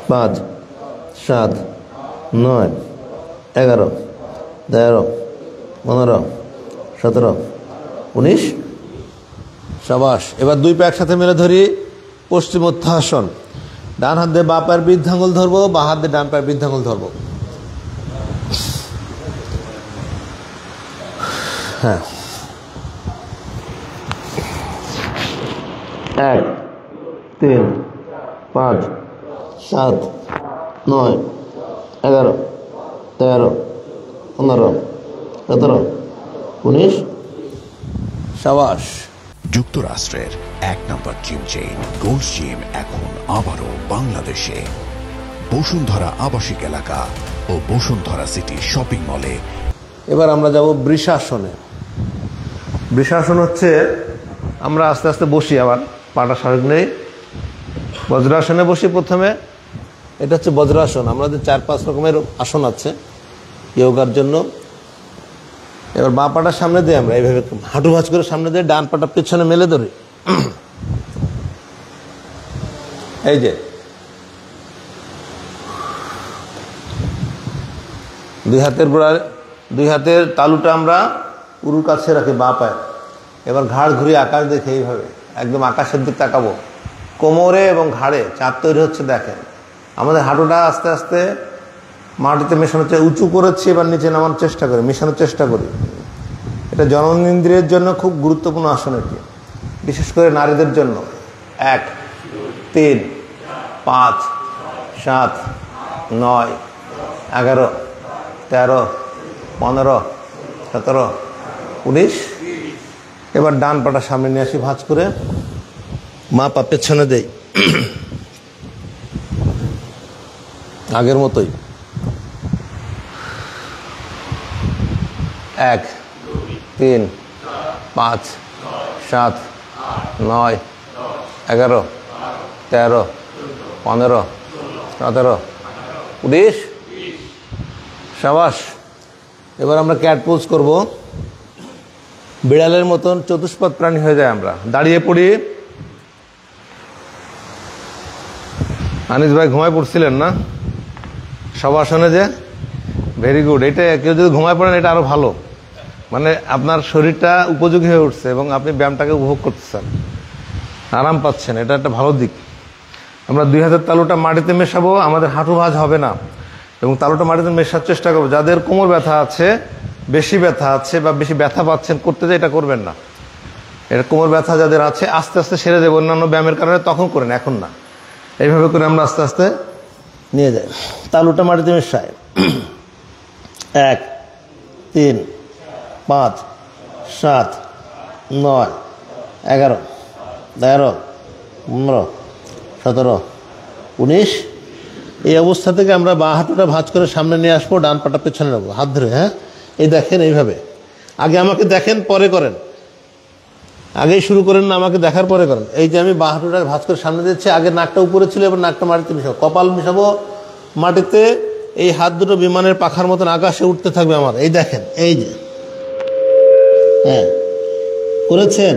5 7 9 11 13 15 17 19। সাবাস। এবার দুই পা একসাথে মেলে ধরি, পশ্চিমোত্থাসন। ডান হাত দিয়ে বাঁ পায়ের বৃদ্ধাঙ্গুল ধরবো, বাঁ হাত দিয়ে ডান পায়ের বৃদ্ধাঙ্গুল ধরবো। হ্যাঁ, 1 3 5 7 9 11 13 15 17 19। সাবাস। যুক্তরাষ্ট্রের 1 নম্বর জিম চেইন গোল্ড জিম এখন আবারও বাংলাদেশে বসুন্ধরা আবাসিক এলাকা ও বসুন্ধরা সিটি শপিং মলে। এবার আমরা যাব বৃষাসনে। বৃষাসন হচ্ছে আমরা আস্তে আস্তে বসি, আবার পাটা স্বাভাবিক নেই, বজ্রাসনে বসি প্রথমে। এটা হচ্ছে বজ্রাসন। আমাদের 4-5 রকমের আসন আছে যোগার জন্য। এবার বাঁ পাটা সামনে দিয়ে আমরা এইভাবে হাঁটু ভাঁজ করে সামনে দিয়ে ডান পাটা পেছনে মেলে ধরি। এই যে দুই হাতের তালুটা আমরা উরুর কাছে রাখি বাঁ পায়ে। এবার ঘাড় ঘুরিয়ে আকাশ দেখে এইভাবে একদম আকাশের দিক তাকাবো। কোমরে এবং ঘাড়ে চাপ তৈরি হচ্ছে, দেখেন। আমাদের হাঁটুটা আস্তে আস্তে মাটিতে মেশানোর উঁচু করেছি, এবার নিচে নামানোর চেষ্টা করি, মেশানোর চেষ্টা করি। এটা জননেন্দ্রিয়ের জন্য খুব গুরুত্বপূর্ণ আসন এটি, বিশেষ করে নারীদের জন্য। 1 3 5 7 9 11 13 15 17 19। এবার ডান পাটা সামনে নিয়ে আসি ভাঁজ করে, মা পা পেছনে দেই আগের মতোই। 1 3 5 7 9 11 13 15 17 19। সাবাস। এবার আমরা ক্যাট পোজ করব। বিড়ালের মতন চতুষ্পদ প্রাণী হয়ে যায় আমরা। দাঁড়িয়ে পড়ি। আনিস ভাই ঘুমায় পড়ছিলেন না শবাসনে? যে ভেরি গুড। এটা কেউ যদি ঘুমায় পড়েন এটা আরো ভালো, মানে আপনার শরীরটা উপযোগী হয়ে উঠছে এবং আপনি ব্যায়ামটাকে উপভোগ করতেছেন, আরাম পাচ্ছেন। এটা একটা ভালো দিক। আমরা 2 হাতের তালুটা মাটিতে মেশাবো, আমাদের হাঁটু ভাঁজ হবে না এবং তালুটা মাটিতে মেশার চেষ্টা করবো। যাদের কোমর ব্যথা আছে, বেশি ব্যথা আছে বা বেশি ব্যথা পাচ্ছেন, করতে যে এটা করবেন না। এটা কোমর ব্যথা যাদের আছে আস্তে আস্তে সেরে দেবো অন্যান্য ব্যায়ামের কারণে, তখন করেন, এখন না। এইভাবে করে আমরা আস্তে আস্তে নিয়ে যাই। তালুটা মাটিতে মেশাই। 1 3 5 7 9 11 13 15 17 19। এই অবস্থা থেকে আমরা বাঁ হাঁটুটা ভাঁজ করে সামনে নিয়ে আসবো, ডান পাটা পেছনে নেবো হাত ধরে। হ্যাঁ, এই দেখেন এইভাবে। আগে আমাকে দেখেন, পরে করেন। আগেই শুরু করেন না, আমাকে দেখার পরে করেন। এই যে আমি বাঁ হাঁটুটা ভাঁজ করে সামনে দিচ্ছি, আগে নাকটা উপরে ছিল, এবার নাকটা মাটিতে মিশাবো, কপাল মিশাবো মাটিতে। এই হাত দুটো বিমানের পাখার মতন আকাশে উঠতে থাকবে আমার। এই দেখেন, এই যে, হ্যাঁ করেছেন।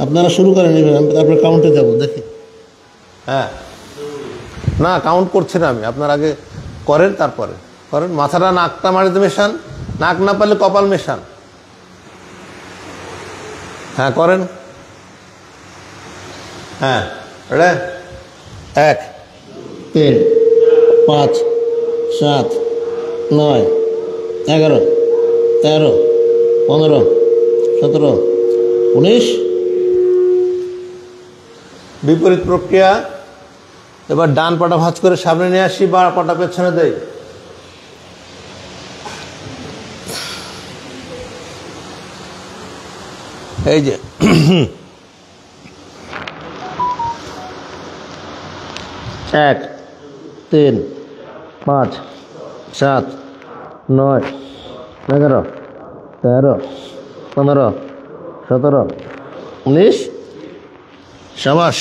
আপনারা শুরু করেন এইভাবে, আমি তারপরে কাউন্টে যাব, দেখি। হ্যাঁ, না কাউন্ট করছি না আমি, আপনার আগে করেন, তারপরে করেন। মাথাটা নাকটা মাটিতে মেশান, নাক না পারলে কপাল মেশান। হ্যাঁ করেন। হ্যাঁ, 1 3 5 7 9 11 13 15 17 19। বিপরীত প্রক্রিয়া। এবার ডান পাটা ভাঁজ করে সামনে নিয়ে আসি, বাঁ পাটা পেছনে দেই। এই যে 1 3 5 7 9 11 13 15 17 19। সাবাস।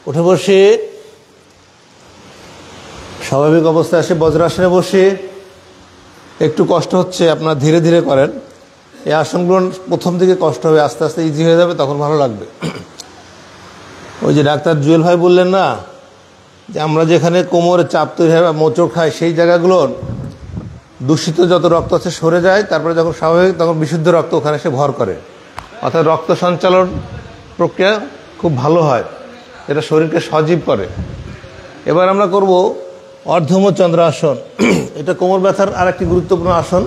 উঠে বসি, স্বাভাবিক অবস্থায় আসি, বজ্রাসনে বসি। একটু কষ্ট হচ্ছে, আপনারা ধীরে ধীরে করেন। এই আসনগুলো প্রথম দিকে কষ্ট হবে, আস্তে আস্তে ইজি হয়ে যাবে, তখন ভালো লাগবে। ওই যে ডাক্তার জুয়েল ভাই বললেন না, যে আমরা যেখানে কোমরে চাপ তৈরি হয় বা মোচড় খাই সেই জায়গাগুলোর দূষিত যত রক্ত আছে সরে যায়, তারপরে যখন স্বাভাবিক তখন বিশুদ্ধ রক্ত ওখানে এসে ভর করে, অর্থাৎ রক্ত সঞ্চালন প্রক্রিয়া খুব ভালো হয়, এটা শরীরকে সজীব করে। এবার আমরা করব অর্ধমচন্দ্রাসন। এটা কোমর ব্যথার আর একটি গুরুত্বপূর্ণ আসন।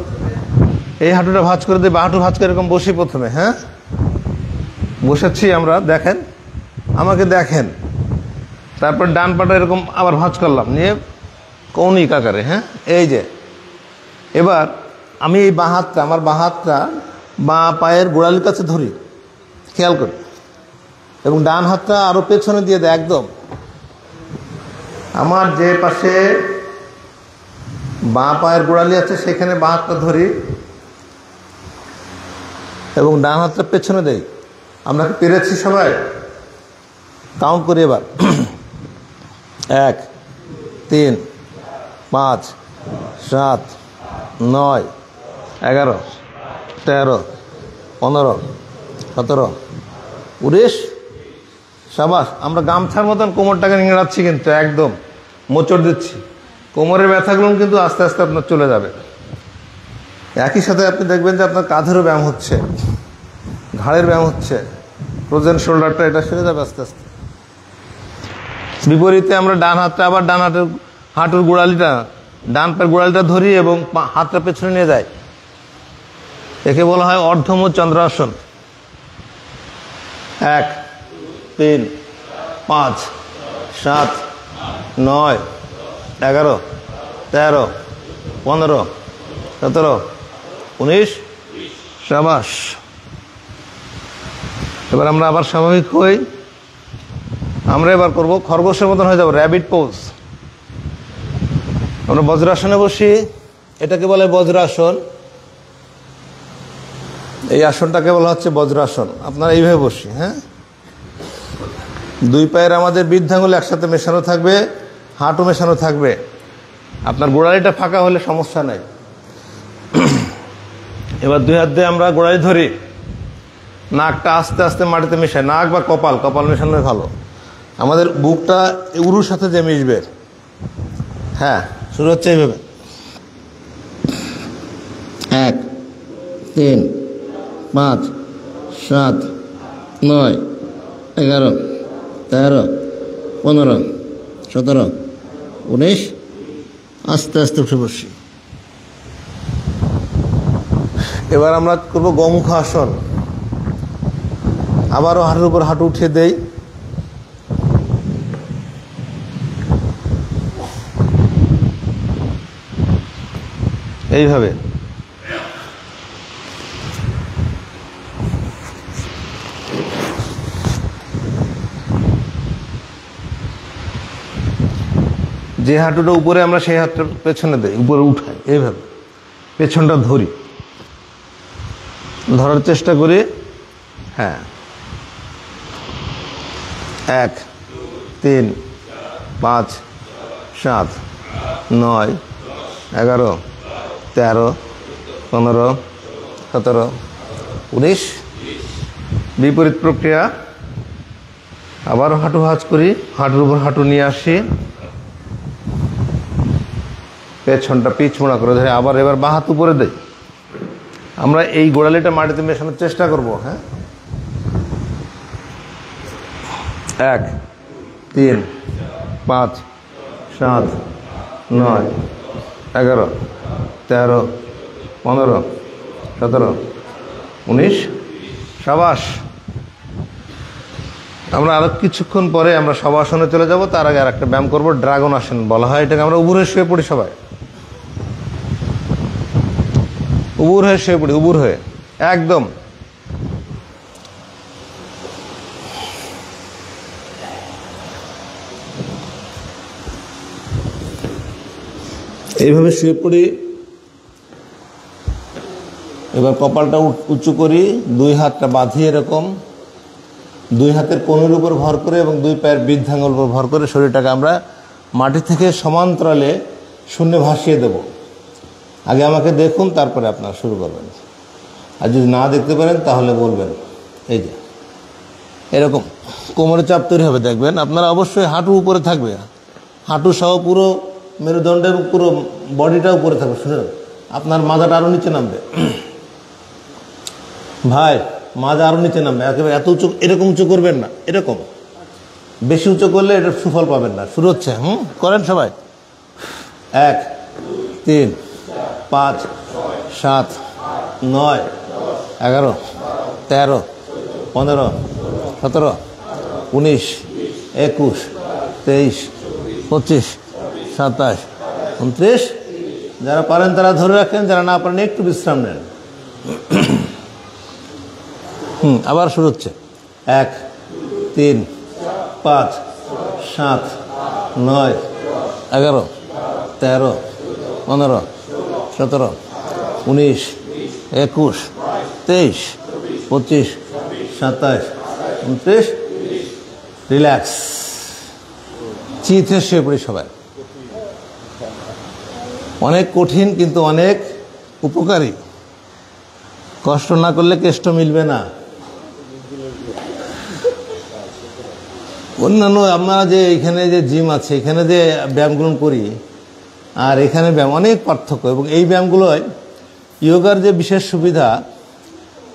এই হাঁটুটা ভাঁজ করে দিয়ে বা হাঁটু ভাঁজ করে এরকম বসি প্রথমে, হ্যাঁ বসেছি আমরা, দেখেন আমাকে দেখেন, তারপর ডান পাটা এরকম আবার ভাঁজ করলাম, নিয়ে কৌণিক আকারে, হ্যাঁ এই যে। এবার আমি এই বাঁ হাতটা, আমার বাঁ হাতটা বাঁ পায়ের গোড়ালির কাছে ধরি, খেয়াল করি, এবং ডান হাতটা আরো পেছনে দিয়ে দেয় একদম। আমার যে পাশে বাঁ পায়ের গোড়ালি আছে সেখানে বাঁ হাতটা ধরি এবং ডান হাতটা পেছনে দেই। আমরা কি পেরেছি সবাই? কাউন্ট করি এবার। 1 3 5 7 9 11 13 15 17 19। সাবাস, আমরা গামছার মতন কোমরটাকে নিংড়াচ্ছি, কিন্তু একদম মোচড় দিচ্ছি। কোমরের ব্যথাগুলো কিন্তু আস্তে আস্তে আপনার চলে যাবে। একই সাথে আপনি দেখবেন যে আপনার কাঁধেরও ব্যায়াম হচ্ছে, ঘাড়ের ব্যায়াম হচ্ছে, ফ্রোজেন শোল্ডারটা এটা সেরে যাবে আস্তে আস্তে। বিপরীতে আমরা ডান হাতটা আবার ডান হাঁটুর গোড়ালিটা, ডান পায়ের গোড়ালিটা ধরি এবং হাতটা পেছনে নিয়ে যায়। একে বলা হয় অর্ধমচন্দ্রাসন। 1 3 5 7 9 11 13 15 17 19। সাবাস। এবার আমরা আবার স্বাভাবিক হই। আমরা এবার করব খরগোশের মতন হয়ে যাব, র্যাবিট পোজ। আমরা বজ্রাসনে বসি, এটাকে বলে বজ্রাসন। এই আসনটাকে বলা হচ্ছে বজ্রাসন। আপনারা এইভাবে বসি, হ্যাঁ, দুই পায়ের আমাদের বৃদ্ধাঙ্গুল একসাথে মেশানো থাকবে, হাঁটু মেশানো থাকবে। আপনার গোড়ালিটা ফাঁকা হলে সমস্যা নাই। এবার দুই হাত দিয়ে আমরা গোড়ালি ধরি, নাকটা আস্তে আস্তে মাটিতে মেশাই, নাক বা কপাল, কপাল মেশানোই ভালো। আমাদের বুকটা উরুর সাথে যে মিশবে। হ্যাঁ, শুরু হচ্ছে এইভাবে। 1 3 5 7 9 11 13 15 17 19। আস্তে আস্তে উঠে বসি। এবার আমরা করবো গোমুখ আসন। আবারও হাঁটুর উপর হাঁটু উঠিয়ে দেই, এইভাবে। যে হাঁটুটা উপরে আমরা সেই হাতটা পেছনে দেই, উপরে উঠাই, এইভাবে পেছনটা ধরি, ধরার চেষ্টা করি। হ্যাঁ, 1 3 5 7 9 11 13 15 17 19। বিপরীত প্রক্রিয়া। আবারও হাঁটু ভাঁজ করি, হাঁটুর উপর হাঁটু নিয়ে আসি, পেছনটা পিছমোড়া করে ধরে আবার এবার বাঁ হাত উপরে দেই। আমরা এই গোড়ালিটা মাটিতে মেশানোর চেষ্টা করব। হ্যাঁ, 1 3 5 7 9 11 13 15 17 19। সাবাস। আমরা আরো কিছুক্ষণ পরে আমরা শবাসনে চলে যাব। তার আগে আর একটা ব্যায়াম করবো, ড্রাগন আসন বলা হয় এটাকে। আমরা উবুর হয়ে শুয়ে পড়ি, সবাই উবুর হয়ে শুয়ে পড়ি, উবুর হয়ে একদম। এইভাবে শুয়ে পড়ি। এবার কপালটা উঁচু করি, দুই হাতটা বাঁধিয়ে এরকম, দুই হাতের কনুইর উপর ভর করে এবং দুই পায়ের বৃদ্ধাঙ্গুল উপর ভর করে শরীরটাকে আমরা মাটি থেকে সমান্তরালে শূন্যে ভাসিয়ে দেব। আগে আমাকে দেখুন, তারপরে আপনারা শুরু করবেন। আর যদি না দেখতে পারেন তাহলে বলবেন। এই যে এরকম কোমরে চাপ তৈরি হবে, দেখবেন আপনারা অবশ্যই হাঁটু উপরে থাকবে, হাঁটু সহ পুরো মেরুদণ্ড এবং পুরো বডিটা উপরে থাকবে। শুনে আপনার মাজাটা আরও নিচে নামবে ভাই, মাজা আরও নিচে নামবে। একেবারে এত উঁচু, এরকম উঁচু করবেন না, এরকম বেশি উঁচু করলে এটা সুফল পাবেন না। শুরু হচ্ছে, করেন সবাই। 1 3 5 7 9 11 13 15 17 19 21 23 25 27 29। যারা পারেন তারা ধরে রাখেন, যারা না পারেন একটু বিশ্রাম নেন। আবার শুরু হচ্ছে। 1 3 5 7 9 11 13 15 17 19 21 23 25 27 29। রিল্যাক্স, চিতে শুয়ে পড়ি সবাই। অনেক কঠিন কিন্তু অনেক উপকারী। কষ্ট না করলে কেষ্ট মিলবে না। অন্যান্য আমরা যে এখানে যে জিম আছে, এখানে যে ব্যায়ামগুলো করি আর এখানে ব্যায়াম অনেক পার্থক্য। এবং এই ব্যায়ামগুলোয় যোগার যে বিশেষ সুবিধা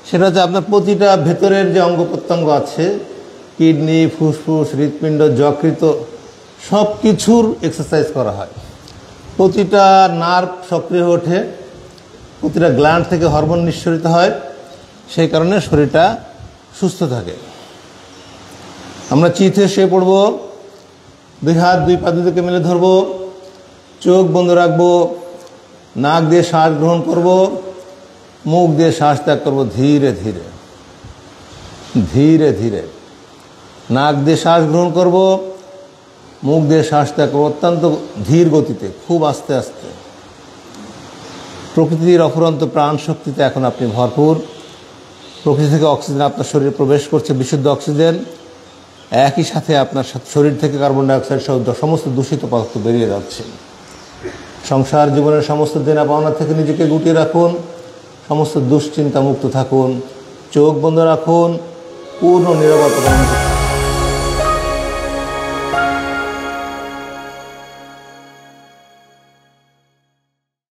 সেটা হচ্ছে আপনার প্রতিটা ভেতরের যে অঙ্গ প্রত্যঙ্গ আছে, কিডনি, ফুসফুস, হৃৎপিণ্ড, যকৃত, সব কিছুর এক্সারসাইজ করা হয়। প্রতিটা নার্ভ সক্রিয় হয়ে ওঠে, প্রতিটা গ্ল্যান্ড থেকে হরমোন নিঃসরিত হয়, সেই কারণে শরীরটা সুস্থ থাকে। আমরা চিতে শুয়ে পড়ব, 2 হাত 2 পা দুদিকে মেলে ধরব, চোখ বন্ধ রাখবো, নাক দিয়ে শ্বাস গ্রহণ করব, মুখ দিয়ে শ্বাস ত্যাগ করব ধীরে ধীরে ধীরে ধীরে। নাক দিয়ে শ্বাস গ্রহণ করব, মুখ দিয়ে শ্বাস ত্যাগ করব অত্যন্ত ধীর গতিতে, খুব আস্তে আস্তে। প্রকৃতির অফুরন্ত প্রাণ শক্তিতে এখন আপনি ভরপুর। প্রকৃতি থেকে অক্সিজেন আপনার শরীরে প্রবেশ করছে, বিশুদ্ধ অক্সিজেন। একই সাথে আপনার শরীর থেকে কার্বন ডাইঅক্সাইড সহ সমস্ত দূষিত পদার্থ বেরিয়ে যাচ্ছে। সংসার জীবনের সমস্ত দেনা পাওনা থেকে নিজেকে গুটিয়ে রাখুন, সমস্ত দুশ্চিন্তা মুক্ত থাকুন, চোখ বন্ধ রাখুন, পূর্ণ নীরবতা।